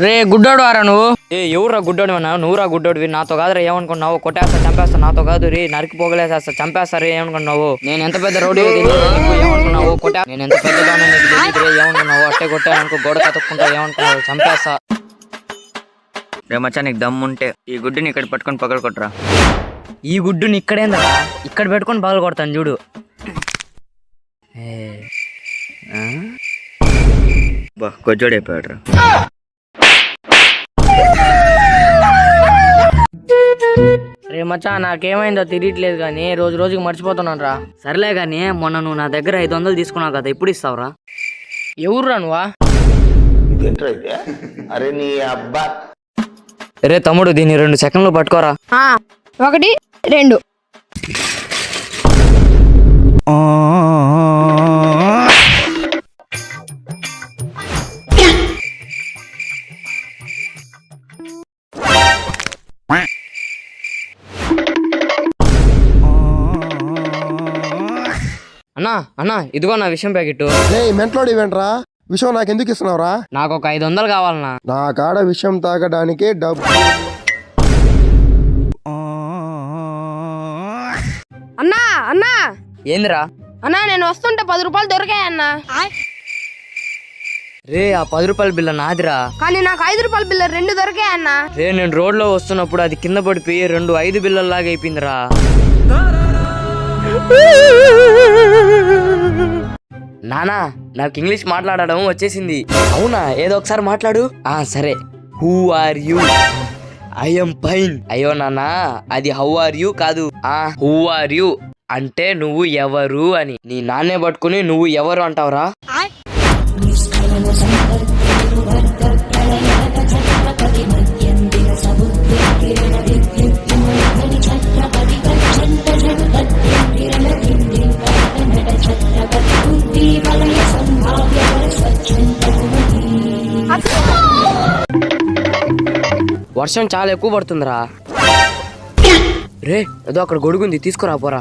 రే గుడ్డోడు వారా నువ్వు? ఏ ఎవరురా గుడ్డోడు అన్నా? నువ్వురా గుడ్డోడివి. నాతో కాదురా ఏమనుకున్నావు? కొట్టేస్తా చంపేస్తా. నాతో కాదు రీ, నరికి పోగలేసేస్తా, చంపేస్తారు. ఏమనుకున్నావు? నేను ఎంత పెద్ద రోడ్డు ఏమనుకున్నావు? నేను ఎంత పెద్దగా ఏమనుకున్నావు? అట్టే కొట్టానుకో, గోడ కతుక్కుంటా ఏమనుకున్నావు? చంపేస్తా. రే మచ్చా, నీకు దమ్ముంటే ఈ గుడ్డుని ఇక్కడ పట్టుకొని పగలు కొట్టరా. ఈ గుడ్డుని ఇక్కడేందా? ఇక్కడ పెట్టుకొని పగలు కొడతాను చూడు. బా కొజ్జోడైపోయాడు రా. రే మచ్చా, నాకేమైందో తెలియట్లేదు కానీ రోజు రోజుకి మర్చిపోతున్నాను రా. సర్లే గానీ మొన్న నువ్వు నా దగ్గర 500 తీసుకున్నావు కదా, ఎప్పుడు ఇస్తావురా? ఎవర్రా నువ్వా? అరే నీ అబ్బా. రే తమ్ముడు, దీన్ని 2 సెకండ్లు పట్టుకోరా. 1 2. అన్నా అన్నా, ఇదిగో నా విషయం ప్యాకెట్. మెంట్లోడి ఇవ్వండిరా. విషయం నాకు ఎందుకు ఇస్తున్నావురా? నాకు ఒక 500 కావాలన్నా. నా కాడ విషయం తాగడానికి డబ్బు. అన్నా అన్నా ఏందిరా? అన్నా, నేను వస్తుంటే 10 రూపాయలు దొరికాయన్నా. రే ఆ 10 రూపాయల బిల్ల నాదిరా. కానీ నాకు 5 రూపాయల బిల్ల 2 దొరికాయన్నా. రే నేను రోడ్ లో వస్తున్నప్పుడు అది కింద పడిపోయి 2 5 బిల్లల్లాగా అయిపోయిందిరా. నానా, నాకు ఇంగ్లీష్ మాట్లాడడం వచ్చేసింది. అవునా? ఏదో ఒకసారి మాట్లాడు. సరే. Who are you? I'm fine. అయ్యో నానా, అది హౌ ఆర్ యూ కాదు. హూ ఆర్ యూ అంటే నువ్వు ఎవరు అని. నీ నాన్నే పట్టుకుని నువ్వు ఎవరు అంటావురా? వర్షం చాలా ఎక్కువ పడుతుందిరా. రే ఏదో అక్కడ గొడుగుంది, తీసుకురా పోరా.